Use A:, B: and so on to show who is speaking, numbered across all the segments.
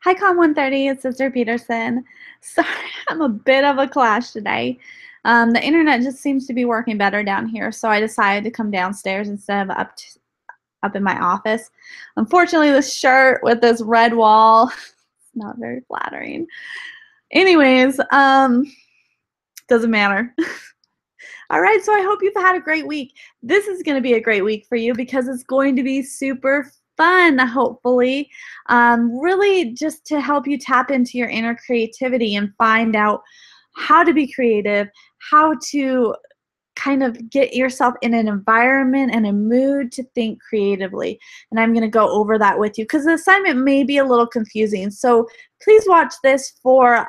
A: Hi, Comm 130. It's Sister Peterson. Sorry, I'm a bit of a clash today. The internet just seems to be working better down here, so I decided to come downstairs instead of up in my office. Unfortunately, this shirt with this red wall, it's not very flattering. Anyways, doesn't matter. All right, so I hope you've had a great week. This is going to be a great week for you because it's going to be super fun, hopefully. Really just to help you tap into your inner creativity and find out how to be creative, how to kind of get yourself in an environment and a mood to think creatively. And I'm going to go over that with you because the assignment may be a little confusing. So please watch this for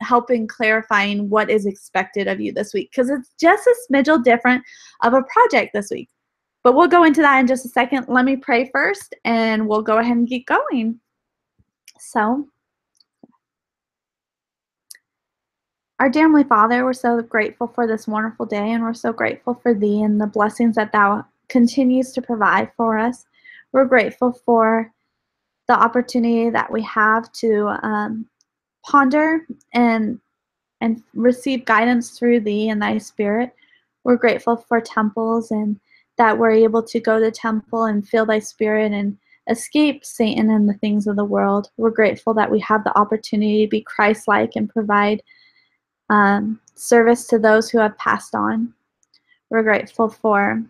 A: helping clarifying what is expected of you this week because it's just a smidgel different of a project this week. But we'll go into that in just a second. Let me pray first and we'll go ahead and get going. So, our dear Heavenly Father, we're so grateful for this wonderful day, and we're so grateful for Thee and the blessings that Thou continues to provide for us. We're grateful for the opportunity that we have to ponder and receive guidance through Thee and Thy Spirit. We're grateful for temples and that we're able to go to the temple and feel Thy Spirit and escape Satan and the things of the world. We're grateful that we have the opportunity to be Christ-like and provide service to those who have passed on. We're grateful for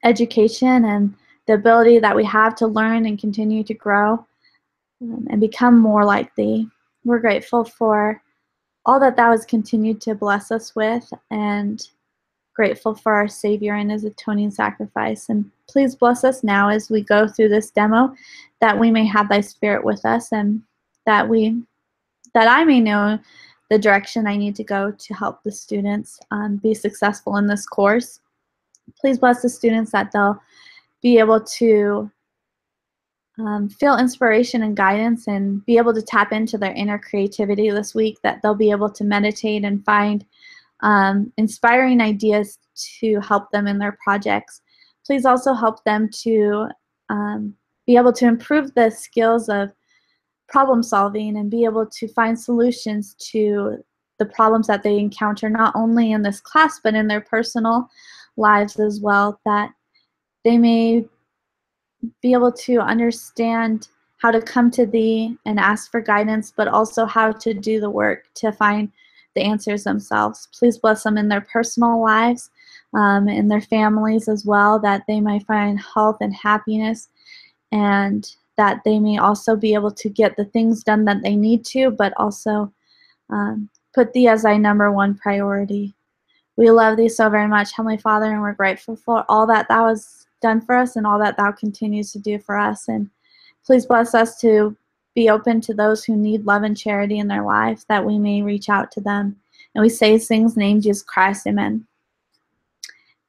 A: education and the ability that we have to learn and continue to grow and become more like Thee. We're grateful for all that Thou has continued to bless us with and grateful for our Savior and His atoning sacrifice. And please bless us now as we go through this demo that we may have Thy Spirit with us and that I may know the direction I need to go to help the students be successful in this course. Please bless the students that they'll be able to feel inspiration and guidance and be able to tap into their inner creativity this week, that they'll be able to meditate and find inspiring ideas to help them in their projects. Please also help them to be able to improve the skills of problem solving and be able to find solutions to the problems that they encounter, not only in this class but in their personal lives as well, that they may be able to understand how to come to Thee and ask for guidance, but also how to do the work to find the answers themselves. Please bless them in their personal lives, in their families as well, that they may find health and happiness, and that they may also be able to get the things done that they need to, but also put Thee as Thy #1 priority. We love Thee so very much, Heavenly Father, and we're grateful for all that Thou hast done for us and all that Thou continues to do for us. And please bless us to be open to those who need love and charity in their lives, that we may reach out to them. And we say these things in the name of Jesus Christ. Amen.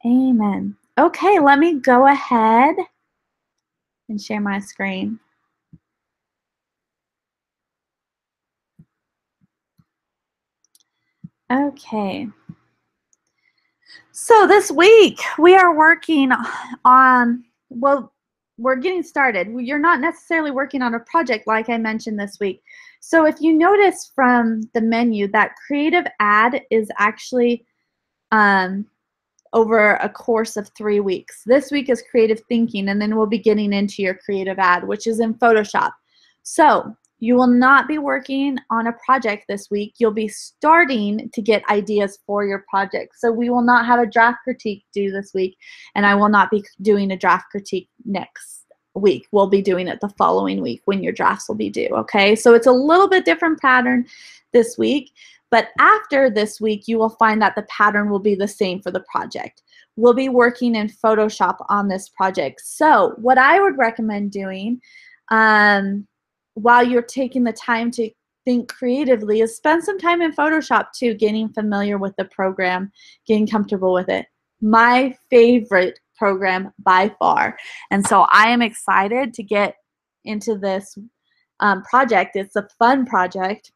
A: Amen. Okay, let me go ahead and share my screen. Okay. So this week we are working on, well, we're getting started. You're not necessarily working on a project like I mentioned this week. So if you notice from the menu that creative ad is actually over a course of 3 weeks. This week is creative thinking, and then we'll be getting into your creative ad, which is in Photoshop. So you will not be working on a project this week. You'll be starting to get ideas for your project. So we will not have a draft critique due this week, and I will not be doing a draft critique next week. We'll be doing it the following week when your drafts will be due, okay? So it's a little bit different pattern this week, but after this week, you will find that the pattern will be the same for the project. We'll be working in Photoshop on this project. So what I would recommend doing while you're taking the time to think creatively is spend some time in Photoshop too, getting familiar with the program, getting comfortable with it. My favorite program by far. And so I am excited to get into this project. It's a fun project.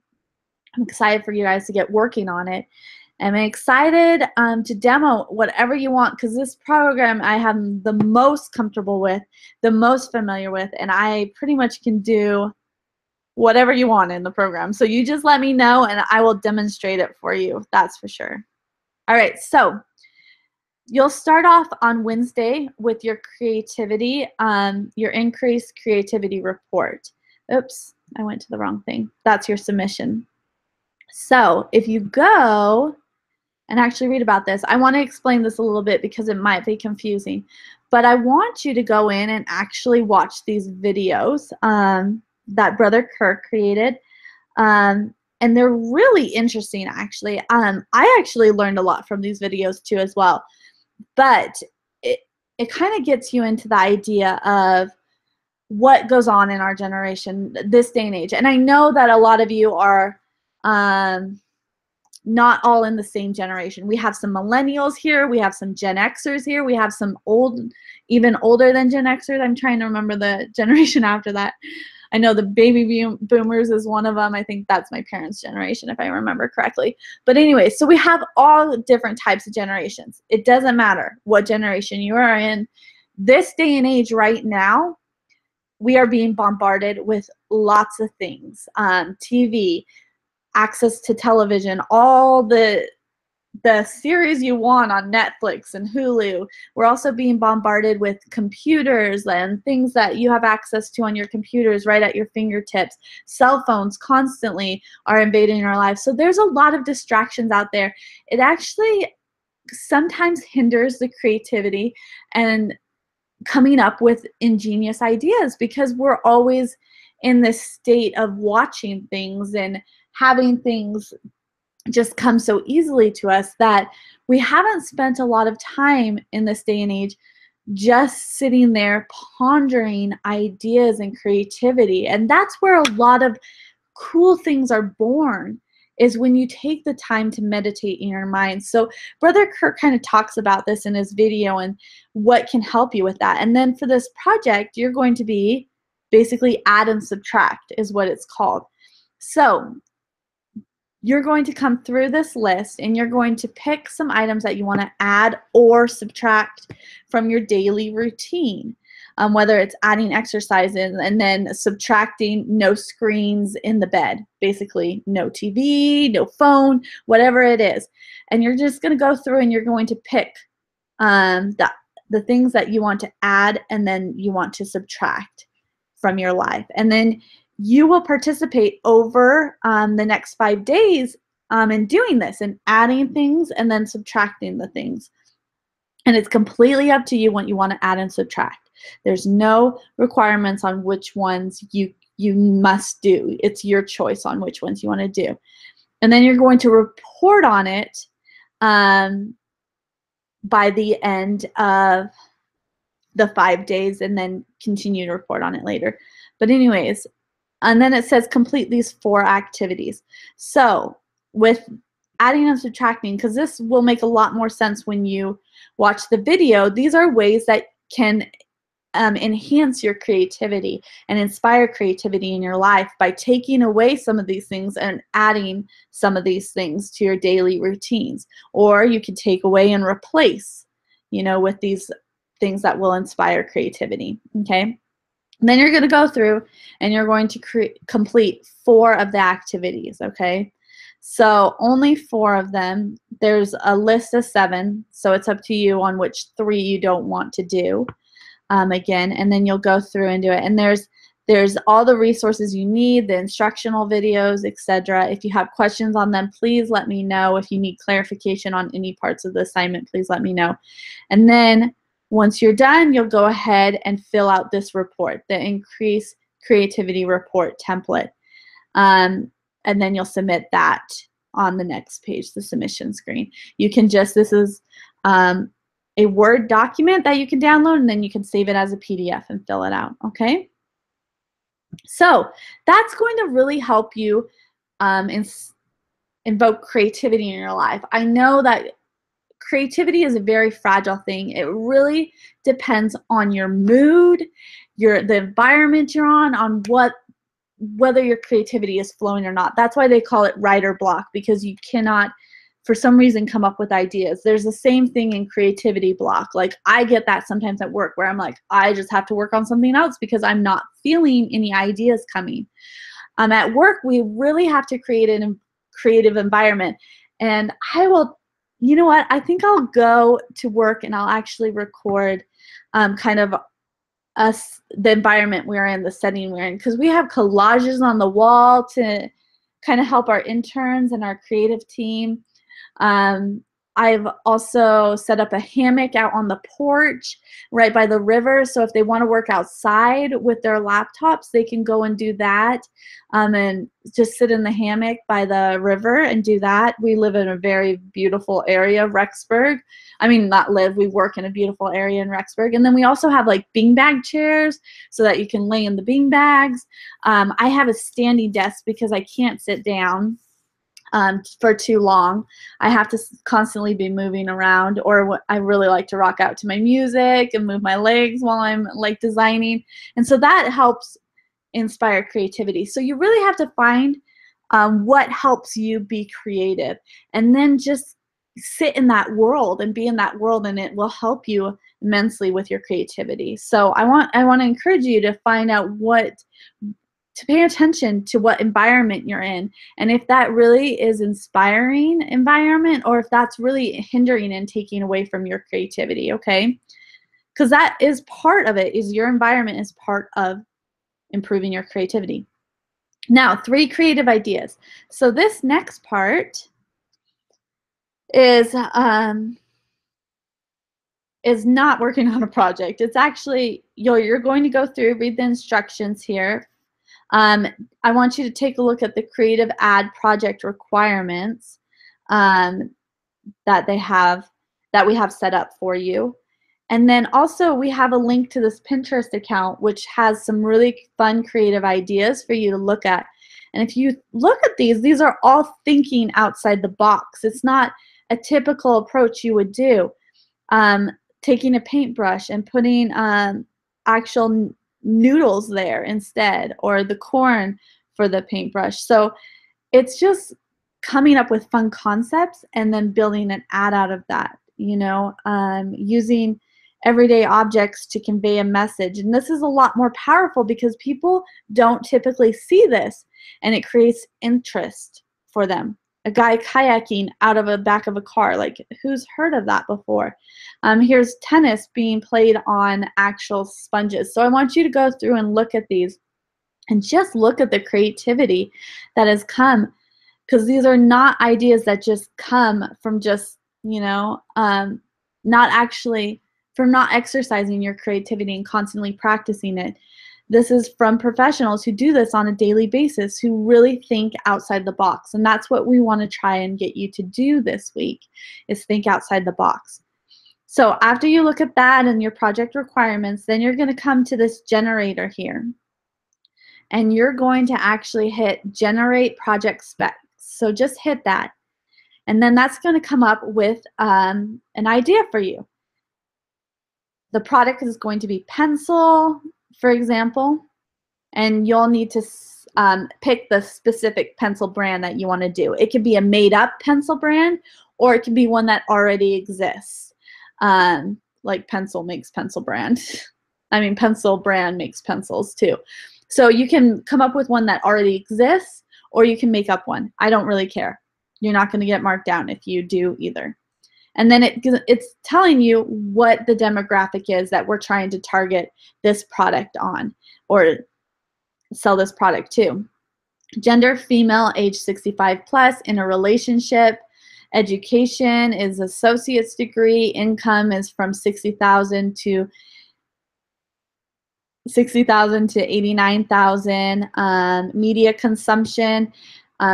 A: I'm excited for you guys to get working on it. I'm excited to demo whatever you want, because this program I am the most comfortable with, the most familiar with, and I pretty much can do whatever you want in the program. So you just let me know and I will demonstrate it for you. That's for sure. All right, so you'll start off on Wednesday with your creativity, your increased creativity report. Oops, I went to the wrong thing. That's your submission. So if you go and actually read about this, I want to explain this a little bit because it might be confusing. But I want you to go in and actually watch these videos that Brother Kirk created. And they're really interesting, actually. I actually learned a lot from these videos too as well. But it kind of gets you into the idea of what goes on in our generation, this day and age. And I know that a lot of you are not all in the same generation. We have some millennials here. We have some Gen Xers here. We have some even older than Gen Xers. I'm trying to remember the generation after that. I know the baby boomers is one of them. I think that's my parents' generation, if I remember correctly. But anyway, so we have all different types of generations. It doesn't matter what generation you are in. This day and age right now, we are being bombarded with lots of things. TV, access to television, all the series you want on Netflix and Hulu. We're also being bombarded with computers and things that you have access to on your computers right at your fingertips. Cell phones constantly are invading our lives. So there's a lot of distractions out there. It actually sometimes hinders the creativity and coming up with ingenious ideas because we're always in this state of watching things and having things just come so easily to us that we haven't spent a lot of time in this day and age just sitting there pondering ideas and creativity. And that's where a lot of cool things are born, is when you take the time to meditate in your mind. So Brother Kirk kind of talks about this in his video and what can help you with that. And then for this project, you're going to be basically add and subtract is what it's called. So you're going to come through this list and you're going to pick some items that you want to add or subtract from your daily routine. Whether it's adding exercises and then subtracting no screens in the bed, basically no TV, no phone, whatever it is. And you're just going to go through and you're going to pick the things that you want to add and then you want to subtract from your life. And then you will participate over the next 5 days in doing this and adding things and then subtracting the things. And it's completely up to you what you want to add and subtract. There's no requirements on which ones you must do. It's your choice on which ones you want to do. And then you're going to report on it by the end of the 5 days and then continue to report on it later. But anyways, and then it says complete these 4 activities. So with adding and subtracting, because this will make a lot more sense when you watch the video, these are ways that can enhance your creativity and inspire creativity in your life by taking away some of these things and adding some of these things to your daily routines. Or you could take away and replace, with these things that will inspire creativity, okay? And then you're going to go through and you're going to complete 4 of the activities, okay? So only 4 of them. There's a list of 7, so it's up to you on which 3 you don't want to do. Again, and then you'll go through and do it. And there's all the resources you need, the instructional videos, etc. If you have questions on them, please let me know. If you need clarification on any parts of the assignment, please let me know. And then once you're done, you'll go ahead and fill out this report, the Increase Creativity Report template. And then you'll submit that on the next page, the submission screen. You can this is a Word document that you can download, and then you can save it as a PDF and fill it out, okay? So that's going to really help you invoke creativity in your life. I know that creativity is a very fragile thing. It really depends on your mood, the environment you're on whether your creativity is flowing or not. That's why they call it writer block, because you cannot, for some reason, come up with ideas. There's the same thing in creativity block. Like, I get that sometimes at work where I'm like, I just have to work on something else because I'm not feeling any ideas coming. At work, we really have to create a creative environment. And I will, you know what, I think I'll go to work and I'll actually record kind of the environment we're in, the setting we're in, because we have collages on the wall to kind of help our interns and our creative team. I've also set up a hammock out on the porch right by the river, so if they want to work outside with their laptops, they can go and do that, and just sit in the hammock by the river and do that. We live in a very beautiful area, Rexburg. I mean, not live, we work in a beautiful area in Rexburg. And then we also have like beanbag chairs so that you can lay in the beanbags. I have a standing desk because I can't sit down for too long. I have to constantly be moving around, or I really like to rock out to my music and move my legs while I'm like designing. And so that helps inspire creativity. So you really have to find what helps you be creative, and then just sit in that world and be in that world, and it will help you immensely with your creativity. So I want to encourage you to find out to pay attention to what environment you're in, and if that really is inspiring environment, or if that's really hindering and taking away from your creativity, okay? Because that is part of it, is your environment is part of improving your creativity. Now, 3 creative ideas. So this next part is not working on a project. It's actually, you're going to go through, read the instructions here. I want you to take a look at the creative ad project requirements that we have set up for you. And then also we have a link to this Pinterest account, which has some really fun creative ideas for you to look at. And if you look at these are all thinking outside the box. It's not a typical approach you would do. Taking a paintbrush and putting actual noodles there instead, or the corn for the paintbrush. So it's just coming up with fun concepts and then building an ad out of that, using everyday objects to convey a message. And this is a lot more powerful because people don't typically see this, and it creates interest for them. A guy kayaking out of the back of a car, like, who's heard of that before? Here's tennis being played on actual sponges. So I want you to go through and look at these and just look at the creativity that has come, because these are not ideas that just come from just, not exercising your creativity and constantly practicing it. This is from professionals who do this on a daily basis, who really think outside the box. And that's what we want to try and get you to do this week, is think outside the box. So after you look at that and your project requirements, then you're going to come to this generator here. And you're going to actually hit Generate Project Specs. So just hit that. And then that's going to come up with an idea for you. The product is going to be pencil, for example, and you'll need to pick the specific pencil brand that you want to do. It could be a made-up pencil brand, or it could be one that already exists, like Pencil makes pencil brand. I mean, Pencil brand makes pencils too. So you can come up with one that already exists, or you can make up one. I don't really care. You're not going to get marked down if you do either. And then it's telling you what the demographic is that we're trying to target this product on, or sell this product to. Gender, female, age 65 plus, in a relationship. Education is associate's degree. Income is from $60,000 to $89,000. Media consumption,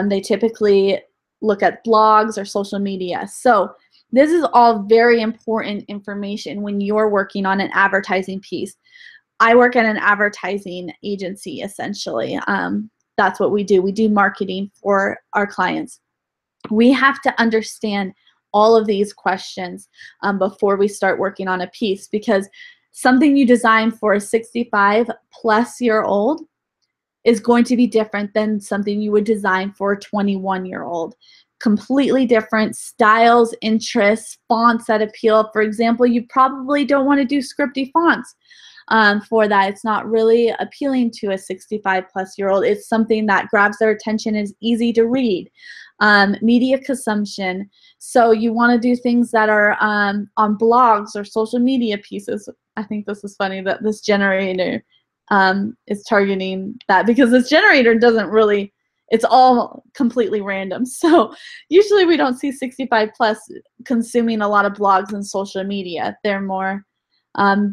A: they typically look at blogs or social media. So this is all very important information when you're working on an advertising piece. I work at an advertising agency, essentially. That's what we do. We do marketing for our clients. We have to understand all of these questions before we start working on a piece, because something you design for a 65-plus-year-old is going to be different than something you would design for a 21-year-old. Completely different styles, interests, fonts that appeal. For example, you probably don't want to do scripty fonts. for that. It's not really appealing to a 65-plus-year-old. It's something that grabs their attention, is easy to read. Media consumption. So you want to do things that are on blogs or social media pieces. I think this is funny that this generator is targeting that, because this generator doesn't really, it's all completely random. So usually we don't see 65 plus consuming a lot of blogs and social media. They're more,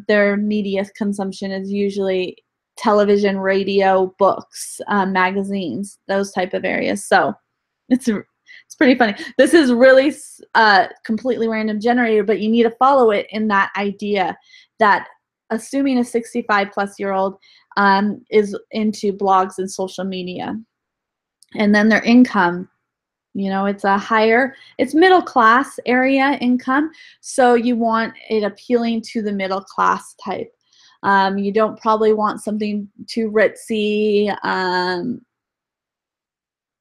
A: their media consumption is usually television, radio, books, magazines, those type of areas. So it's pretty funny. This is really completely random generator, but you need to follow it in that idea that assuming a 65-plus-year-old is into blogs and social media. And then their income, you know, it's middle class area income, so you want it appealing to the middle class type. You don't probably want something too ritzy.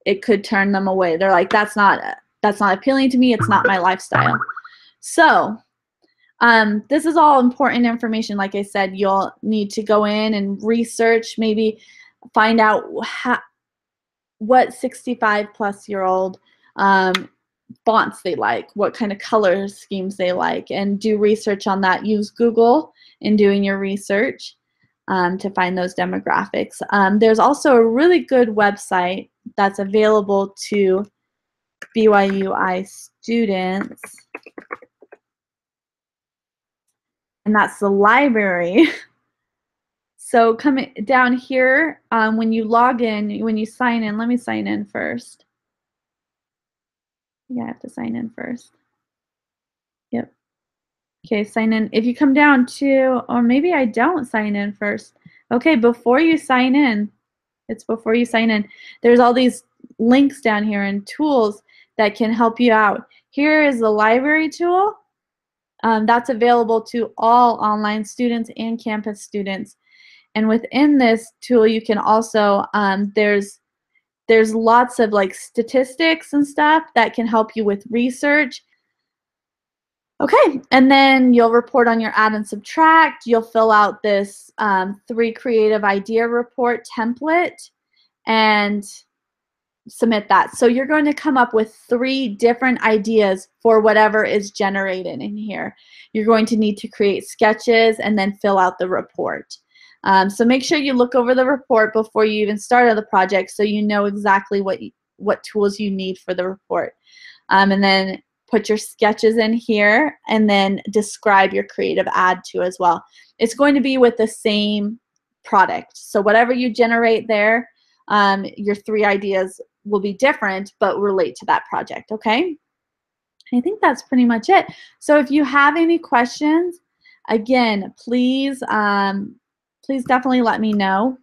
A: It could turn them away. They're like, that's not appealing to me. It's not my lifestyle. So this is all important information. Like I said, you'll need to go in and research, maybe find out what 65-plus-year-old fonts they like, what kind of color schemes they like, and do research on that. Use Google in doing your research to find those demographics. There's also a really good website that's available to BYUI students, and that's the library. So coming down here, when you log in, when you sign in, let me sign in first. Yeah, I have to sign in first. Yep. Okay, sign in. If you come down to, or maybe I don't sign in first. Okay, before you sign in, it's before you sign in. There's all these links down here and tools that can help you out. Here is the library tool. That's available to all online students and campus students. And within this tool, you can also, there's lots of like statistics and stuff that can help you with research. Okay, and then you'll report on your add and subtract. You'll fill out this 3 creative idea report template and submit that. So you're going to come up with 3 different ideas for whatever is generated in here. You're going to need to create sketches and then fill out the report. So make sure you look over the report before you even start on the project, so you know exactly what tools you need for the report. And then put your sketches in here, and then describe your creative ad to as well. It's going to be with the same product. So whatever you generate there, your 3 ideas will be different, but relate to that project, okay? I think that's pretty much it. So if you have any questions, again, please definitely let me know.